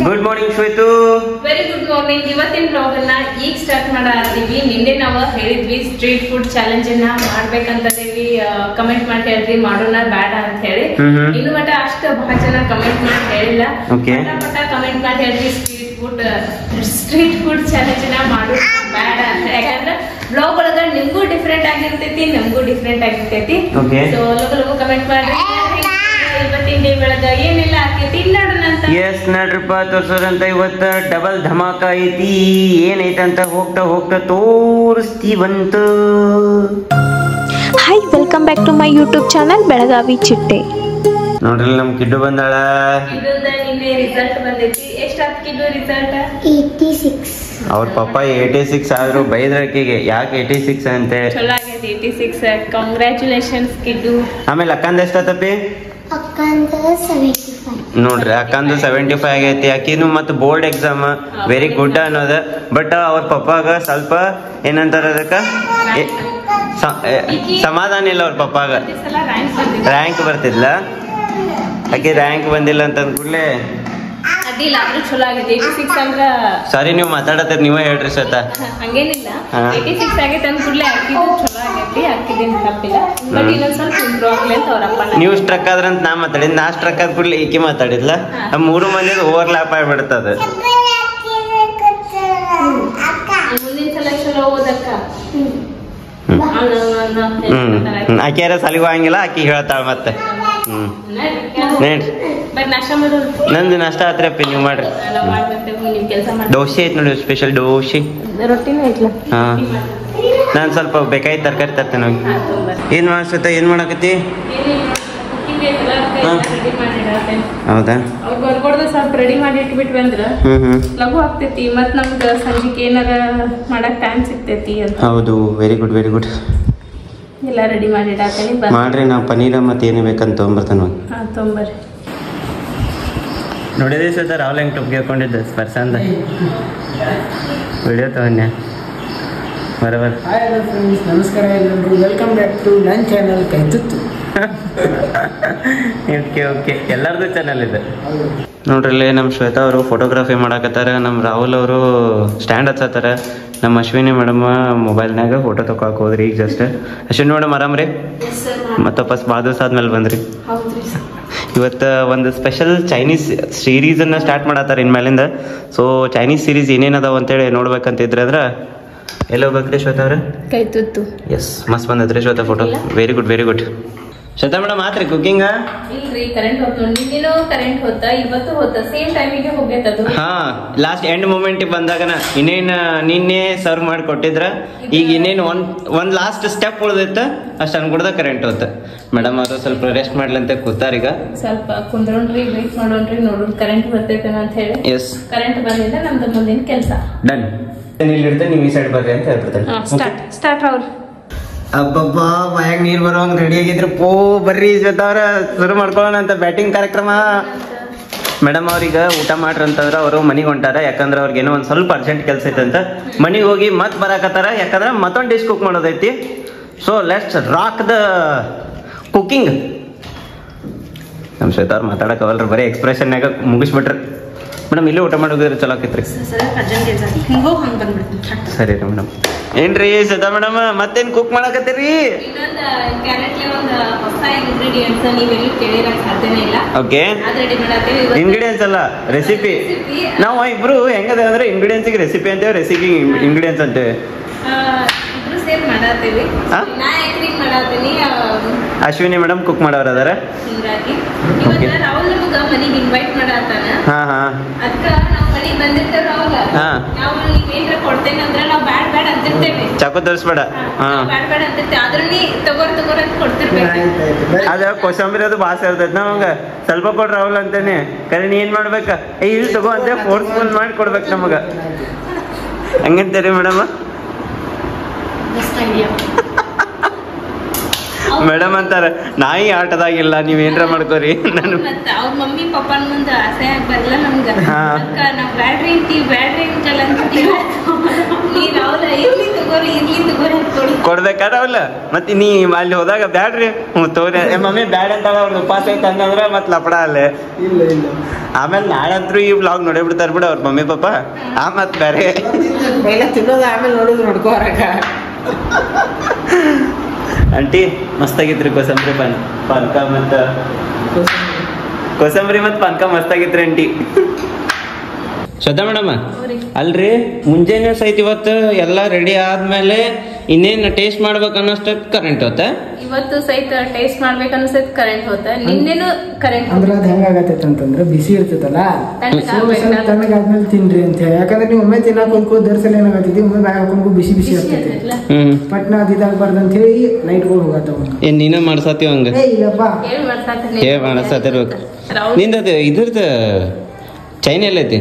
Good morning Shwetu. Very good morning. ಇವತ್ತಿನ blog ಅನ್ನ ಈಗ ಸ್ಟಾರ್ಟ್ ಮಾಡಾದೀವಿ. ನಿನ್ನೆ ನಾವು ಹೇಳಿದ್ವಿ ಸ್ಟ್ರೀಟ್ ಫುಡ್ ಚಾಲೆಂಜ್ ಅನ್ನ ಮಾಡ್ಬೇಕಂತದೇವಿ. ಕಮೆಂಟ್ ಮಾಡಿ ಹೇಳ್ರಿ ಮಾಡೋಣ ಬೇಡ ಅಂತ ಹೇಳಿ. ಇನ್ನು ಮಟ್ಟ ಅಷ್ಟು ಬಹಳ ಜನ ಕಮೆಂಟ್ ಮಾಡಿ ಹೇಳಿಲ್ಲ. ಪಟ ಕಮೆಂಟ್ ಮಾಡಿ ಹೇಳ್ರಿ ಸ್ಟ್ರೀಟ್ ಫುಡ್ ಚಾಲೆಂಜ್ ಅನ್ನ ಮಾಡೋಣ ಬೇಡ ಅಂತ. ಯಾಕಂದ್ರೆ ಬ್ಲಾಗ್ ಒಳಗ ನಿಮ್ಗೂ ಡಿಫ್ರೆಂಟ್ ಆಗಿರ್ತೈತಿ, ನಮಗೂ ಡಿಫ್ರೆಂಟ್ ಆಗಿರ್ತೈತಿ. ಸೊ ಲಗು ಕಮೆಂಟ್ ಮಾಡ್ರಿ. ಇವತ್ತಿನ ಡೇ ಒಳಗ ಏನೆಲ್ಲ ಆಗ್ತೈತಿ ನೋಡೋಣ ಅಂತ. ಎಸ್ ನಡ್ರಪ್ಪ ತೋರ್ಸೋದಂತ ಇವತ್ತ ಡಬಲ್ ಧಮಾಕ ಐತಿ. ಏನೈತಂತ ಹೋಗ್ತಾ ಹೋಗ್ತಾ ತೋರಿಸ್ತೀವಂತ. Hi, welcome back to my YouTube channel Belagavi Chitte. ನೋಡ್ರಿ ನಮ್ ಕಿಡ್ಡು ಬಂದಾಳ. ನಿನ್ನೆ ರಿಸಲ್ಟ್ ಬಂದೈತಿ. ಎಷ್ಟಾತ್ ಕಿಡ್ಡು ರಿಸಲ್ಟ್? 86. ಅವ್ರ ಪಪ್ಪ 86 ಆದ್ರೂ ಬೈದ್ರಕ್ಕಿಗೆ ಯಾಕೆ 86 ಅಂತೆ. ಚಲೋ ಆಗೈತಿ 86. ಕಂಗ್ರ್ಯಾಚುಲೇಷನ್ಸ್ ಕಿಡ್ಡು. ಆಮೇಲೆ ಅಕ್ಕಂದ ಎಷ್ಟತಪ್ಪಿ? ನೋಡ್ರಿ ಅಕ್ಕಂದು 75 ಆಗೈತಿ. ಆಕಿನು ಮತ್ ಬೋರ್ಡ್ ಎಕ್ಸಾಮ್ ವೆರಿ ಗುಡ್ ಅನ್ನೋದ. ಬಟ್ ಅವ್ರ ಪಪ್ಪಾಗ ಸ್ವಲ್ಪ ಏನಂತಾರ ಅದಕ್ಕ ಸಮಾಧಾನ ಇಲ್ಲ. ಅವ್ರ ಪಪ್ಪಾಗ ರ್ಯಾಂಕ್ ಬರ್ತಿದ್ಲ, ಆಕೆ ರ್ಯಾಂಕ್ ಬಂದಿಲ್ಲ ಅಂತ ಅಂದ್ಕೂಡ್ಲೆ ಅದಿಲ್ಲ ಆದ್ರೂ ಚಲೋ ಆಗೈತಿ 86 ಅಂದ್ರ. ಸಾರಿ ನೀವು ಮಾತಾಡತ್ತೀರಿ, ನೀವೇ ಹೇಳ್ರಿ ಶ್ವೇತ. ಹಂಗೇನಿಲ್ಲ 86 ಆಗೈತೆ ಅಂದ್ಕೂಡ್ಲೆ ಅಕ್ಕಿದು ಚಲೋ ಆಗೈತಿ, ಅಕ್ಕಿದೇನು ತಪ್ಪಿಲ್ಲ. ಬಟ್ ಇನ್ನೊಂದ್ ಸ್ವಲ್ಪ ಇಂಪ್ರೂವ್ ಆಗ್ಲಿ ಅಂತ ಅವ್ರಪ್ಪ. ನೀವು ಸ್ಟ್ರಕ್ ಆದ್ರಂತ ನಾ ಮಾತಾಡಿದ್, ನಾ ಸ್ಟ್ರಕ್ ಆದ ಕೂಡಲೇ ಈಕಿ ಮಾತಾಡಿದ್ಲ. ಮೂರು ಮಂದಿ ಓವರ್ಲ್ಯಾಪ್ ಆಗ್ಬಿಡ್ತದ. ಮುಂದಿನ ಸಲ ಚಲೋ ಓದಕ್ಕ. ಆಕೆಯಾರ ಸಲಿಗೂ ಹಂಗಿಲ್ಲ, ಆಕಿ ಹೇಳ್ತಾಳ ಮತ್ತೆ. ನಂದು ನಾಷ್ಟ ಆತ್ರಿ ಅಪ್ಪಿ, ನೀವು ಮಾಡ್ರಿ. ದೋಸೆ ಐತ್ ನೋಡಿ, ಸ್ಪೆಷಲ್ ದೋಸೆ. ಹಾ, ನಾನ್ ಸ್ವಲ್ಪ ಬೇಕಾಯ್ತು ತರಕಾರಿ ತರ್ತೇನೆ ಹೋಗಿ. ಏನ್ ಮಾಡ್ಸತ್ತ, ಏನ್ ಮಾಡಕತ್ತಿ? ಹೌದಾ, ಸ್ವಲ್ಪ ರೆಡಿ ಮಾಡಿ ಇಟ್ಬಿಟ್ವಿ ಅಂದ್ರ ಲಘು ಆಗ್ತೈತಿ. ಮತ್ ನಮ್ಗ ಸಂಜೆಗೆ ಏನಾರ ಮಾಡಕ್ ಟೈಮ್ ಸಿಗ್ತೈತಿ ಅಂತ. ಹೌದು, ವೆರಿ ಗುಡ್ ವೆರಿ ಗುಡ್. ಎಲ್ಲ ರೆಡಿ ಮಾಡಿ ಇಡಾತೇನಿ. ಮಾಡ್ರಿ, ನಾ ಪನೀರ ಮತ್ತೆ ಏನು ಬೇಕಂತ ತೊಗೊಂಬರ್ತಾನ. ಹಾ, ತೊಂಬರ್ರಿ. ನೋಡಿದ್ರಿ ಸರ್, ರಾಹುಲ್ ಹೆಂಗ್ ಟೊಪ್ಗೆ ಹಾಕೊಂಡಿದ್ದ ಸ್ಪರ್ಶಂದ ವಿಡಿಯೋ ತಗೊಂಡೆ ಬರೋಬರ್. ನಮಸ್ಕಾರ ಎಲ್ಲರಿಗೂ, ವೆಲ್ಕಮ್ ಬ್ಯಾಕ್ ಟು ನನ್ನ ಚಾನಲ್ ಕೈತುತ್ತು. ಓಕೆ ಓಕೆ, ಎಲ್ಲರದು ಚಾನಲ್ ಇದೆ ನೋಡ್ರಿ. ನಮ್ಮ ಶ್ವೇತಾ ಅವರು ಫೋಟೋಗ್ರಫಿ ಮಾಡಕತ್ತಾರ, ನಮ್ಮ ರಾಹುಲ್ ಅವರು ಸ್ಟ್ಯಾಂಡ್ ಹಚ್ಚತ್ತಾರ, ನಮ್ಮ ಅಶ್ವಿನಿ ಮೇಡಮ್ ಮೊಬೈಲ್ನಾಗ ಫೋಟೋ ತಗೊಳಕ್ ಹೋದ್ರಿ ಈಗ ಜಸ್ಟ್. ಅಶ್ವಿನಿ ಮೇಡಮ್ ಆರಾಮ್ರಿ? ಮತ್ತೆ ವಾಪಸ್ ಭಾಳ ದಿವಸ ಆದ್ಮೇಲೆ ಬಂದ್ರಿ. ಇವತ್ತು ಒಂದು ಸ್ಪೆಷಲ್ ಚೈನೀಸ್ ಸೀರೀಸನ್ನು ಸ್ಟಾರ್ಟ್ ಮಾಡತ್ತಾರ ಇನ್ಮೇಲಿಂದ. ಸೊ ಚೈನೀಸ್ ಸೀರೀಸ್ ಏನೇನದಾವ ಅಂತೇಳಿ ನೋಡ್ಬೇಕಂತಿದ್ರೆ ಅಂದ್ರೆ ಎಲ್ಲಿ ಹೋಗ್ಬೇಕ್ರಿ ಶ್ವೇತಾ ಅವ್ರೆ? ಕೈತುತ್ತು. ಎಸ್, ಮಸ್ತ್ ಬಂದದ್ರಿ Shweta photo. Very good very good. Shweta madam ಆತ್ರಿ ಕುಕಿಂಗ್? ಇಲ್ರಿ, ಕರೆಂಟ್ ಹೋಗ್ತು. ನಿನ್ನೆನೂ ಕರೆಂಟ್ ಹೋತ, ಇವತ್ತು ಹೋತ, ಸೇಮ್ ಟೈಮಿಗೆ ಹೋಗೈತದು. ಹಾ, ಲಾಸ್ಟ್ ಎಂಡ್ ಮೂಮೆಂಟ್ ಬಂದಾಗನ ಇನ್ನೇನ್ ನಿನ್ನೆ ಸರ್ವ್ ಮಾಡಿ ಕೊಟ್ಟಿದ್ರ. ಈಗ ಇನ್ನೇನು ಒಂದ್ ಲಾಸ್ಟ್ ಸ್ಟೆಪ್ ಉಳ್ದೈತ, ಅಷ್ಟು ಅನ್ಕೊಡ್ದ ಕರೆಂಟ್ ಹೋತ. ಮೇಡಮ್ ಅವರು ಸ್ವಲ್ಪ ರೆಸ್ಟ್ ಮಾಡ್ಲಂತ ಕೂತಾರೀಗ. ಸ್ವಲ್ಪ ಕುಂದ್ರೋಣ್ರಿ, ವೇಟ್ ಮಾಡೋಣ್ರಿ, ನೋಡೋಣ ಕರೆಂಟ್ ಬರ್ತೈತೆ ಅಂತ ಹೇಳಿ. ಎಸ್, ಕರೆಂಟ್ ಬಂದಿದ್ದ ನಮ್ದು ಮುಂದಿನ ಕೆಲಸ ಡನ್. ಇಲ್ಲಿ ಇಡ್ತೇನೆ, ನೀವು ಈ ಸೈಡ್ ಬರ್ರಿ ಅಂತ ಹೇಳ್ಬಿಡ್ತೇನೆ. ಸ್ಟಾರ್ಟ್ ಅವ್ರು. ಅಬ್ಬಬ್ಬಾ, ಬಾಯಾಗ ನೀರ್ ಬರೋಂಗ್ ರೆಡಿ ಆಗಿದ್ರು. ಬರ್ರಿ ಶ್ವೇತಾ ಅವ್ರ, ಶುರು ಮಾಡ್ಕೊಳ್ಳೋಣ ಅಂತ ಬ್ಯಾಟಿಂಗ್ ಕಾರ್ಯಕ್ರಮ. ಮೇಡಮ್ ಅವ್ರೀಗ ಊಟ ಮಾಡ್ರಿ ಅಂತಂದ್ರೆ ಅವರು ಮನೆಗೆ ಹೊಂಟಾರ. ಯಾಕಂದ್ರೆ ಅವ್ರಿಗೇನೋ ಒಂದು ಸ್ವಲ್ಪ ಅರ್ಜೆಂಟ್ ಕೆಲಸ ಐತಂತ ಮನೆಗೆ ಹೋಗಿ ಮತ್ತೆ ಬರಾಕತ್ತಾರ. ಯಾಕಂದ್ರೆ ಮತ್ತೊಂದು ಡಿಶ್ ಕುಕ್ ಮಾಡೋದೈತಿ. So let's rock the cooking. ನಮ್ಮ ಶ್ವೇತಾ ಅವ್ರು ಮಾತಾಡಕ್ಕವಲ್ರಿ, ಬರೀ ಎಕ್ಸ್ಪ್ರೆಷನ್ನಾಗ ಮುಗಿಸ್ಬಿಟ್ರಿ. ಮೇಡಮ್ ಇಲ್ಲೇ ಊಟ ಮಾಡೋದಿದ್ರೆ ಚಲೋ ಆಕೈತ್ರಿ. ಸರಿ ರೀ ಮೇಡಮ್. ಏನ್ರಿ ಶ್ವೇತಾ ಮೇಡಮ್, ಮತ್ತೇನ್ ಕುಕ್ ಮಾಡಕತ್ತೀರಿ? ಓಕೆ, ಇಂಗ್ರೀಡಿಯೆಂಟ್ಸ್ ಅಲ್ಲ, ರೆಸಿಪಿ. ನಾವು ಇಬ್ರು ಹೆಂಗದ ಅಂದ್ರೆ ಇಂಗ್ರೀಡಿಯೆಂಟ್ಸ್ ರೆಸಿಪಿ ಅಂತೇವೆ, ರೆಸಿಪಿ ಇಂಗ್ರೀಡಿಯೆಂಟ್ಸ್ ಅಂತೇವೆ. ಅಶ್ವಿನಿ ಮೇಡಮ್ ಕುಕ್ ಮಾಡೋರು ಅದಾರ. ಹಾ ಹಾ ಚಾಕು ತರಿಸ್ಬೇಡ. ಅದ ಕೋಸಂಬರಿ ಅದು ಭಾಳ ಸೇರ್ತೈತಿ ನಮಗ. ಸ್ವಲ್ಪ ಕೊಡ್ರಿ ರಾಹುಲ್ ಅಂತೇನೆ, ಕರೆ ನೀ ಏನ್ ಮಾಡ್ಬೇಕ, ಇಲ್ಲಿ ತಗೋ ಅಂತ ಫೋರ್ಸ್ಫುಲ್ ಮಾಡಿ ಕೊಡ್ಬೇಕು ನಮಗ. ಹಂಗಂತೀರಿ ಮೇಡಮ್? ಮೇಡಮ್ ಅಂತಾರ ನಾಯಿ ಆಟದಾಗಿಲ್ಲ, ನೀವ್ ಏನ್ರ ಮಾಡ್ಕೋರಿ. ನಾನು ಅವ್ರ ಮಮ್ಮಿ ಪಪ್ಪನ ಮುಂದೆ ಆಸೆ ಆಗಿ ಬರಲ್ಲ ನಮ್ಗ. ಬ್ಯಾಡ್ರಿ ಅಂತೀವಿ, ಬ್ಯಾಡ್ರಿ ಅಂಕಲ್ ಅಂತೀವಿ. ಹೌದಾ ಇರ್ಲಿ ತಗೋರಿ ಕೊಡ್ಬೇಕಾರವಲ್ಲ ಮತ್ತೆ ನೀ ಅಲ್ಲಿ ಹೋದಾಗ ಬ್ಯಾಡ್ರಿ ತೋರಿ ಮಮ್ಮಿ ಬ್ಯಾಡ ಅಂತ ಅವ್ರದ್ದು ಉಪವಾಸ ಐತೆ ಅಂತಂದ್ರ ಮತ್ ಲಪಡ ಅಲ್ಲೇ ಇಲ್ಲ ಇಲ್ಲ ಆಮೇಲೆ ನಾಳಂತ್ರು ಈ ಬ್ಲಾಗ್ ನೋಡೇ ಬಿಡ್ತಾರ ಬಿಡ ಅವ್ರ ಮಮ್ಮಿ ಪಾಪ ಆ ಮತ್ ಬೇರೆ ಎಲ್ಲ ತಿನ್ನೋದು ಆಮೇಲೆ ನೋಡೋದು ನೋಡ್ಕೋರಕ ಆಂಟಿ ಮಸ್ತಾಗಿತ್ರಿ ಕೋಸಂಬರಿ ಪಾನಕ ಮತ್ತ ಕೋಸಂಬರಿ ಮತ್ ಪಾನಕ ಮಸ್ತಾಗಿತ್ರಿ ಆಂಟಿ ಶ್ರದ್ಧಾ ಮೇಡಮ್ ಅಲ್ರಿ ಮುಂಜಾನೆ ಸಹಿತ ಇವತ್ತು ಎಲ್ಲ ರೆಡಿ ಆದ್ಮೇಲೆ ಇನ್ನೇನ್ ಟೇಸ್ಟ್ ಮಾಡ್ಬೇಕು ಅನ್ನೋಷ್ಟ ಕರೆಂಟ್ ಹೋತ ಇವತ್ತು ಸಹಿತ ಟೇಸ್ಟ್ ಮಾಡ್ಬೇಕು ಅನ್ಸತ್ ಕರೆಂಟ್ ಹೋತ ನಿನ್ನೆನು ಕರೆಂಟ್ ಅಂದ್ರೆ ಅದು ಹೆಂಗಾಗತ್ತೈತೆ ಅಂತಂದ್ರೆ ಬಿಸಿ ಇರ್ತೈತಲ್ಲ ತಣ್ಣಗಾದ್ಮೇಲೆ ತಿನ್ರಿ ಅಂತ ಹೇಳಿ ಯಾಕಂದ್ರೆ ನೀವು ಒಮ್ಮೆ ತಿನ್ನಕ್ ಕುಂತ್ಕೋ ದರ್ಸಲ ಏನಾಗತ್ತೈತಿ ಒಮ್ಮೆ ಬ್ಯಾಗ್ ಹಾಕೊಂಡ್ಕೊ ಬಿಸಿ ಬಿಸಿ ಆಗ್ತೈತಿ ಪಟ್ನ ಅದು ಇದಾಗಬಾರ್ದು ಅಂತ ಹೇಳಿ ನೈಟ್ಗಳು ಹೋಗತ್ತವ ಏನ್ ನೀನ ಮಾಡ್ಸತ್ತೀವ ಹಂಗ ಇಲ್ಲಪ್ಪ ಮಾಡ್ಸತ್ತಿರ್ಬೇಕು ನಿಂದದು ಇದ್ರದ್ದು ಚೈನ್ ಎಲ್ಲೈತಿ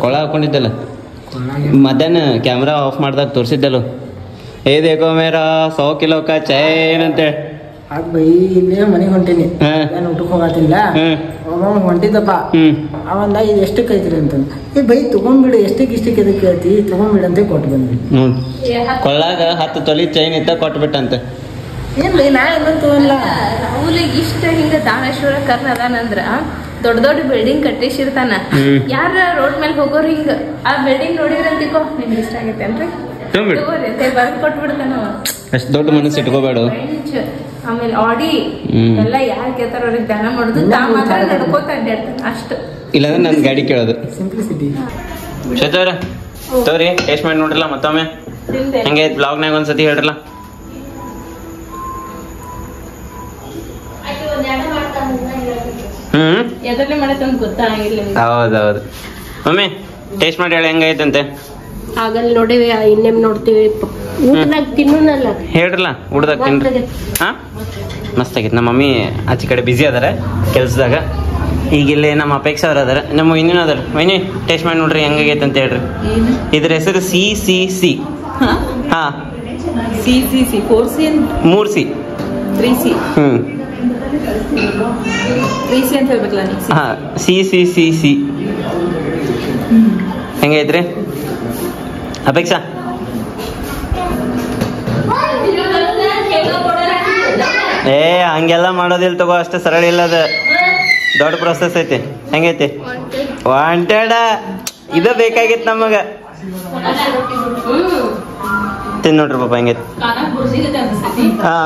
ಕೊಳ ಹಾಕೊಂಡಿದ್ದಲ್ಲ ಮಧ್ಯಾಹ್ನ ಕ್ಯಾಮ್ರಾ ಆಫ್ ಮಾಡ್ದಾಗ ತೋರಿಸಿದ್ದಲ್ಲ ಏ ದೇಕೋ ಮೇರಾ 100 ಕಿಲೋ ಕಾ ಚೈನ್ ಅಂತೇಳಿ ಆಗ ಬೈ ಇಲ್ಲೇ ಮನೆಗೆ ಹೊಂಟೀನಿ ನಾನು ಊಟಕ್ಕೆ ಹೋಗತ್ತಿಲ್ಲ ಅವ ಹೊಂಟಿದ್ದಪ್ಪ ಅವಂದ ಇದು ಎಷ್ಟಕ್ಕೆ ಐತ್ರಿ ಅಂತಂದು ಏ ಬೈ ತಗೊಂಡ್ಬಿಡು ಎಷ್ಟಕ್ಕೆ ಎದಕ್ಕೆ ಕೇಳ್ತಿ ತಗೊಂಡ್ಬಿಡು ಅಂತ ಕೊಟ್ಟು ಬಂದ್ವಿ ಕೊಳ್ಳಾಗ 10 ತೊಲಿ ಚೈನ್ ಇತ್ತ ಕೊಟ್ಬಿಟ್ಟಂತ ಏನ್ ಬೈ ನಾ ಇನ್ನೂ ತಗೊಂಡ್ಲ ರಾಹುಲಿಗೆ ಇಷ್ಟ ಹಿಂಗ ದಾನೇಶ್ವರ ಕರ್ನ ಅದಾನಂದ್ರ ದೊಡ್ಡ ದೊಡ್ಡ ಬಿಲ್ಡಿಂಗ್ ಕಟ್ಟಿಸಿರ್ತಾನ ಯಾರ ರೋಡ್ ಮೇಲೆ ಹೋಗೋರು ಹಿಂಗ ಆ ಬಿಲ್ಡಿಂಗ್ ನೋಡಿದ್ರಂತಿಕೋ ನಿಮ್ಗೆ ಇಷ್ಟ ಆಗೈತೆ ಅನ್ರಿ ಬರ್ದ್ ಕೊಟ್ಬಿಡ್ತಾನ ಅಷ್ಟ್ ದೊಡ್ಡ ಮನಸ್ಸು ಇಟ್ಕೋಬೇಡ ಆಮೇಲೆ ಆಡಿ ಎಲ್ಲ ಯಾರು ಕೇಳ್ತಾರ ಅವ್ರಿಗೆ ದಾನ ಮಾಡುದು ತಾ ಮಾತ್ರ ನಡ್ಕೋತ ಅಡ್ಡಾಡ್ತಾನ ಅಷ್ಟು ಇಲ್ಲಾಂದ್ರೆ ನನ್ ಗಾಡಿ ಕೇಳೋದು ಸಿಂಪ್ಲಿಸಿಟಿ ಶ್ವೇತವ್ರ ತೋರಿ ಟೇಸ್ಟ್ ಮಾಡಿ ನೋಡ್ರಲ್ಲ ಮತ್ತೊಮ್ಮೆ ಹೆಂಗೆ ಬ್ಲಾಗ್ನಾಗ ಒಂದ್ಸತಿ ಹೇಳ್ರಲ್ಲ ಎದರ್ಲೆ ಮಾಡತ್ತಂತ ಗೊತ್ತಾಗಿಲ್ಲ ಹೌದೌದು ಮಮ್ಮಿ ಟೇಸ್ಟ್ ಮಾಡಿ ಹೇಳಿ ಹೆಂಗೈತಂತೆ ಆಗಲ್ ನೋಡಿವಿ ಇನ್ನೇಮ್ ನೋಡ್ತೀವಿ ಊಟನಾಗ ತಿನ್ನೋನಲ್ಲ ಹೇಳ್ರಲ್ಲ ಊಟದಾಗ ತಿನ್ರಿ ಹಾ ಮಸ್ತ್ ಆಗೈತೆ ನಮ್ಮ ಮಮ್ಮಿ ಆಚೆ ಕಡೆ ಬಿಸಿ ಅದಾರ ಕೆಲ್ಸದಾಗ ಈಗ ಇಲ್ಲಿ ನಮ್ಮ ಅಪೇಕ್ಷೆ ಅವ್ರ ಅದಾರ ನಮ್ಮ ಇನ್ನೇನು ಅದಾರ ವೈನಿ ಟೇಸ್ಟ್ ಮಾಡಿ ನೋಡ್ರಿ ಹೆಂಗಾಗೈತೆ ಅಂತ ಹೇಳ್ರಿ ಇದ್ರ ಹೆಸರು CCC ಹಾ CCC 4C 3C 3C 3C ಅಂತ ಹೇಳ್ಬೇಕಲ್ಲ ಹಾ CCC ಹೆಂಗೈತ್ರಿ ಅಪೇಕ್ಷಾ ಏ ಹಂಗೆಲ್ಲ ಮಾಡೋದಿಲ್ಲ ತಗೋ ಅಷ್ಟು ಸರಳ ಇಲ್ಲ ಅದ ದೊಡ್ಡ ಪ್ರೊಸೆಸ್ ಐತಿ ಹೆಂಗೈತಿ ವಾಂಟೆಡ ಇದು ಬೇಕಾಗಿತ್ತು ನಮಗ ತಿನ್ ನೋಡ್ರಿ ಪಾಪ ಹೆಂಗೈತಿ ಹಾ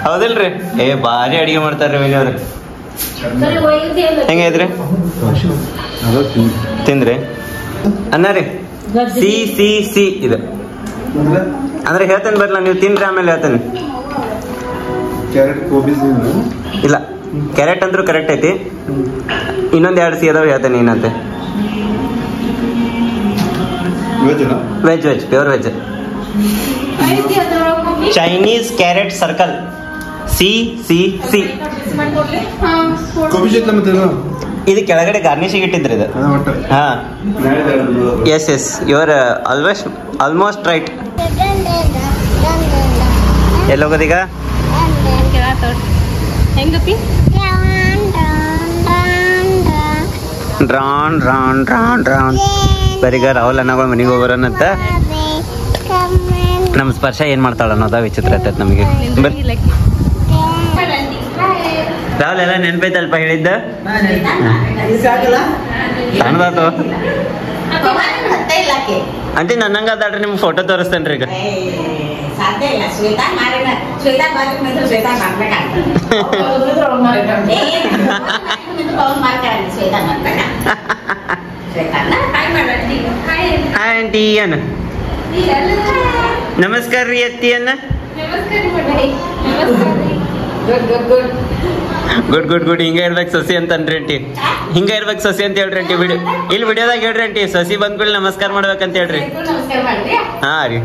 ಹೌದಿಲ್ರಿ ಏ ಭಾರಿ ಅಡಿಗೆ ಮಾಡ್ತಾರ್ರಿ ವಿಜಯವ್ರ ಹೆಂಗೈತ್ರಿ ತಿಂದ್ರಿ ಅನ್ನ ರೀ CCC ಇದು ಅಂದ್ರೆ ಹೇಳ್ತೇನೆ ಬರ್ಲ ನೀವು ತಿನ್ರಿ ಆಮೇಲೆ ಹೇಳ್ತೇನೆ ಇಲ್ಲ ಕ್ಯಾರೆಟ್ ಅಂದ್ರೂ ಕರೆಕ್ಟ್ ಐತಿ ಇನ್ನೊಂದ್ 2 ಸಿ ಅದಾವ ಹೇಳ್ತೇನೆ ಏನಂತೆ veg pure veg Chinese carrot circle CCC ಇದು ಕೆಳಗಡೆ ಗಾರ್ನಿಶಿಗೆ ಇಟ್ಟಿದ್ರಿ ಇದು ಹಾ ಎಸ್ ಯುವರ್ ಆಲ್ಮೋಸ್ಟ್ ರೈಟ್ ಎಲ್ಲೋಗೋದೀಗ ಹೆಂಗಪ್ಪಿ ಡ್ರಾನ್ ಬರೀಗ ರಾಹುಲ್ ಅನ್ನಗಳು ಮನೆಗೆ ಹೋಗೋರನ್ನಂತ ನಮ್ಮ ಸ್ಪರ್ಶ ಏನ್ ಮಾಡ್ತಾಳ ಅನ್ನೋದ ವಿಚಿತ್ರ ಆಗ್ತೈತೆ ನಮಗೆ ರಾಹುಲ್ ಎಲ್ಲ ನೆನ್ಪೈತಲ್ಪ ಹೇಳಿದ್ದ ಸಣ್ಣದಾತು ಅಂಟಿ ನನ್ನಂಗ ಅದಾಡ್ರಿ ನಿಮ್ಗೆ ಫೋಟೋ ತೋರಿಸ್ತೇನ್ರಿ ಈಗ ಸಾಧ್ಯ ಇಲ್ಲ ಶ್ವೇತಾ ಮಾಡಿನ ಶ್ವೇತಾ ಬಾಜು ಶ್ವೇತಾ ಹಾಯ್ ಆಂಟಿ ಅನ್ನ ನಮಸ್ಕಾರ ರೀ ಅತ್ತಿ ಅನ್ನ ಗುಡ್ ಹಿಂಗ ಇರ್ಬೇಕು ಸಸಿ ಅಂತನ್ರಿ ಅಂಟಿ ಹಿಂಗ ಇರ್ಬೇಕು ಸಸಿ ಅಂತ ಹೇಳ್ರಿ ಅಂಟಿ ಇಲ್ಲಿ ವಿಡಿಯೋದಾಗ ಹೇಳ್ರಿ ಅಂಟಿ ಸಸಿ ಬಂದ್ಕೊಳ್ಳಿ ನಮಸ್ಕಾರ ಮಾಡ್ಬೇಕಂತ ಹೇಳ್ರಿ ಹಾ ರೀ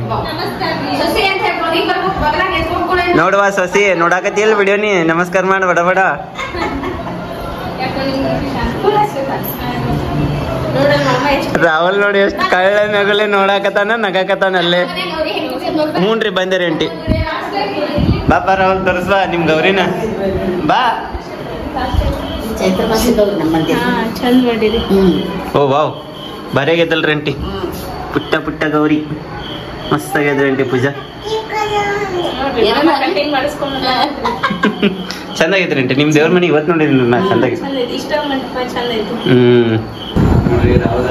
ನೋಡುವ ಸಸಿ ನೋಡಾಕತಿ ಇಲ್ಲ ವಿಡಿಯೋ ನೀ ನಮಸ್ಕಾರ ಮಾಡಿ ಬಡ ರಾಹುಲ್ ನೋಡಿ ಎಷ್ಟು ಕಳ್ಳ ನಗಲೆ ನೋಡಾಕತಾನ ನಗಾಕತಾನ ಅಲ್ಲೇ ಹ್ಞೂನ್ರಿ ಬಂದಿರಿ ಅಂಟಿ ಬಾಪ ರಾಹುಲ್ ತೋರಿಸ್ಬಾ ನಿಮ್ ಗೌರಿನ ಬಾ ಚಂದ ಮಾಡಿರಿ ಓ ವಾವ್ ಬರೇಗೈತಲ್ರಿ ಅಂಟಿ ಪುಟ್ಟ ಪುಟ್ಟ ಗೌರಿ ಮಸ್ತ್ ಆಗ್ಯದ್ರಿ ಆಂಟಿ ಪೂಜಾ ಕಟಿಂಗ್ ಮಾಡಿಸ್ಕೊಂಡು ಚಂದಾಗೈತ್ರಿ ಆಂಟಿ ನಿಮ್ ದೇವ್ರ ಮನೆ ಇವತ್ತು ನೋಡಿದ್ರಿ ನಾ ಚಂದಾಗಿ ಇಷ್ಟ ಮಂಟಪ ಚಂದ ಐತಿ ನೋಡ್ರಿ ರಾವ್ದ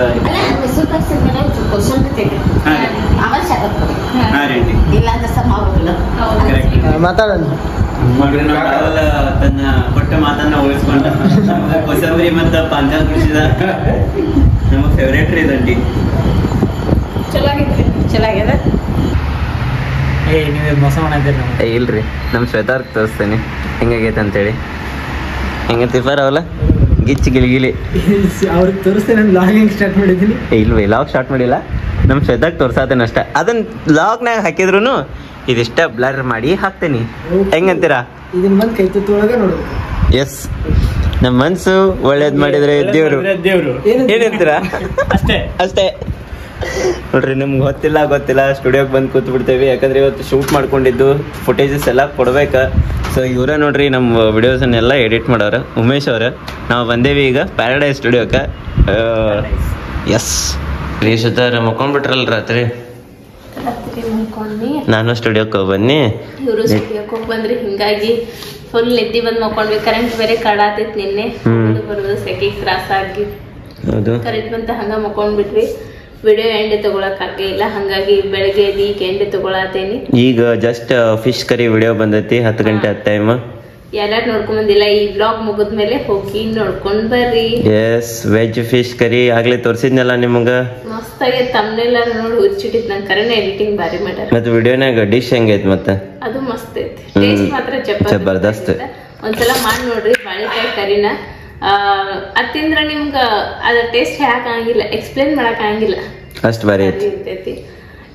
ಹಾ ರೀ ಆಂಟಿ ಇಲ್ಲ ಅಂತ ಸಮ ಆಗೋದಿಲ್ಲ ಮಾತಾಡೋಣ ಮಗ್ರಿ ನಾವೆಲ್ಲ ತನ್ನ ಕೊಟ್ಟ ಮಾತನ್ನ ಉಳಿಸ್ಕೊಂಡ ನಮ್ಗೆ ಕೊಸಂಬರಿ ಮತ್ತು ಪಾಂಚಾಲ್ ಕುಡಿಸಿದ ನಮಗೆ ಫೇವ್ರೇಟ್ ರೀ ಇದಂಟಿ ಚಲೋ ಆಗೈತ್ರಿ ಚಲೋ ಆಗ್ಯದ ನೀವು ಮೋಸ ಮಾಡಿದ್ರಿ ನಾವು ಇಲ್ರಿ ನಮ್ಮ ಶ್ವೇತಾರ್ಗೆ ತೋರಿಸ್ತೇನೆ ಹೆಂಗಾಗೈತೆ ಅಂತೇಳಿ ಹೆಂಗೈತಿ ಫರ್ ಅವಲ್ಲ ಗಿಚ್ಚಿ ಗಿಲಿಗಿಲಿ ಅವ್ರಿಗೆ ತೋರಿಸ್ತೇನೆ ನಾನು ಲಾಗಿಂಗ್ ಸ್ಟಾರ್ಟ್ ಮಾಡಿದ್ದೀನಿ ಇಲ್ವಿ ಲಾಗ್ ಸ್ಟಾರ್ಟ್ ಮಾಡಿಲ್ಲ ನಮ್ಮ ಶ್ವೇತಾಗ್ ತೋರ್ಸಾತೇನೆ ಅಷ್ಟೇ ಅದನ್ನ ಲಾಗ್ನಾಗ ಹಾಕಿದ್ರು ಇದಿಷ್ಟ ಬ್ಲರ್ ಮಾಡಿ ಹಾಕ್ತೇನಿ ಹೆಂಗಂತೀರಾ ಇದನ್ನ ಬಂದು ಕೈ ತುತ್ತೊಳಗೆ ನೋಡು ಎಸ್ ನಮ್ಮ ಮನ್ಸು ಒಳ್ಳೇದ್ ಮಾಡಿದ್ರೆ ದೇವ್ರು ಏನಂತೀರಾ ಅಷ್ಟೇ ಅಷ್ಟೇ ನೋಡ್ರಿ ನಿಮ್ಗೆ ಗೊತ್ತಿಲ್ಲ ಸ್ಟುಡಿಯೋಗೆ ಬಂದು ಕೂತ್ ಬಿಡ್ತೇವೆ ಯಾಕಂದ್ರೆ ಇವತ್ತು ಶೂಟ್ ಮಾಡ್ಕೊಂಡಿದ್ದು ಫುಟೇಜಸ್ ಎಲ್ಲ ಕೊಡ್ಬೇಕು ಸೊ ಇವರೇ ನೋಡ್ರಿ ನಮ್ಮ ವಿಡಿಯೋಸನ್ನೆಲ್ಲ ಎಡಿಟ್ ಮಾಡೋರು ಉಮೇಶ್ ಅವ್ರು ನಾವು ಬಂದೇವಿ ಈಗ ಪ್ಯಾರಡೈಸ್ ಸ್ಟುಡಿಯೋಕ್ಕೆ ಎಸ್ ರೀ ಸುತ್ತಾರ ಮಕ್ಕೊಂಡ್ಬಿಟ್ರಲ್ಲ ರಾತ್ರಿ ನಾನು ಸ್ಟುಡಿಯೋಕ್ಕೆ ಬನ್ನಿ ಇವರು ಸ್ಟುಡಿಯೋಕ್ಕೆ ಹೋಗಿ ಬಂದ್ರಿ ಹಿಂಗಾಗಿ ಫುಲ್ ನಿದ್ದೆ ಬಂದ್ ಮಕ್ಕೊಂಡ್ವಿ ಕರೆಂಟ್ ಬೇರೆ ಕಡಾತೈತಿ ನಿನ್ನೆ ಬರೋದು ಸೆಕೆ ತ್ರಾಸ ಆಗಿ ಹೌದು ಕರೆಂಟ್ ಬಂತ ಹಂಗ ಮಕ್ಕೊಂಡ್ಬಿಟ್ವಿ ವಿಡಿಯೋ ಎಂಡೆ ತಗೊಳಕ್ ಇಲ್ಲ ಹಂಗಾಗಿ ಬೆಳಗ್ಗೆ ಈಗ ಎಂಡೆ ತಗೊಳತೇನಿ ಈಗ ಜಸ್ಟ್ ಫಿಶ್ ಕರಿ ವಿಡಿಯೋ ಬಂದೈತಿ 10 ಗಂಟೆ ಟೈಮ್ ಎಲ್ಲಾರು ನೋಡ್ಕೊಂಡ್ ಬಂದಿಲ್ಲ ಈ ಬ್ಲಾಗ್ ಮುಗಿದ್ಮೇಲೆ ಹೋಗಿ ನೋಡ್ಕೊಂಡ್ ಬರ್ರಿ ಎಸ್ ವೆಜ್ ಫಿಶ್ ಕರಿ ಆಗ್ಲೇ ತೋರಿಸಿದ್ನಲ್ಲ ನಿಮ್ಗ ಮಸ್ತ್ ಆಗಿ ತಮ್ನೆಲ್ಲ ನೋಡಿ ಹುಚ್ಚಿಟ್ಟಿದ್ ನನ್ ಕರೆನ ಎಡಿಟಿಂಗ್ ಬಾರಿ ಮಾಡ್ಯಾರ ಮತ್ತೆ ವಿಡಿಯೋನಾಗ ಡಿಶ್ ಹೆಂಗೈತ್ ಮತ್ತೆ ಅದು ಮಸ್ತ್ ಐತಿ ಟೇಸ್ಟ್ ಮಾತ್ರ ಜಬರ್ದಸ್ತ್. ಒಂದ್ಸಲ ಮಾಡಿ ನೋಡ್ರಿ ಬಾಳೆಕಾಯಿ ಕರಿನ ಅದ್ ತಿಂದ್ರ ನಿಮ್ಗ ಅದ ಟೇಸ್ಟ್ ಹೇಳಕ್ ಆಗಂಗಿಲ್ಲ ಎಕ್ಸ್ಪ್ಲೇನ್ ಮಾಡಕ್ ಆಗಂಗಿಲ್ಲ ಅಷ್ಟ್ ಬಾರಿ ಐತಿ ಇರ್ತೈತಿ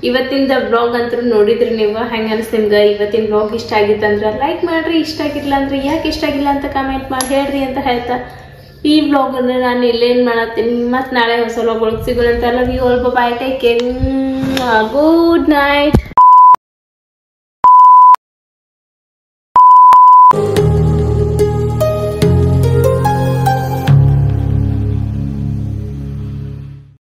ಇವತ್ತಿಂದ ಬ್ಲಾಗ್ ಅಂತೂ ನೋಡಿದ್ರಿ ನೀವು ಹೆಂಗ ಅನ್ಸ್ ನಿಮ್ಗ ಇವತ್ತಿನ ಬ್ಲಾಗ್ ಇಷ್ಟ ಆಗಿತ್ತಂದ್ರ ಲೈಕ್ ಮಾಡ್ರಿ ಇಷ್ಟ ಆಗಿಲ್ಲ ಅಂದ್ರೆ ಯಾಕೆ ಇಷ್ಟ ಆಗಿಲ್ಲ ಅಂತ ಕಮೆಂಟ್ ಮಾಡಿ ಹೇಳ್ರಿ ಅಂತ ಹೇಳ್ತಾ ಈ ಬ್ಲಾಗ್ ಅನ್ನ ನಾನು ಇಲ್ಲೇನ್ ಮಾಡತ್ತೀನಿ ಮತ್ ನಾಳೆ ಹೊಸ ಬ್ಲಾಗ್ ಒಳಗ್ ಸಿಗೋಣ ಅಂತ love you all bye take care good night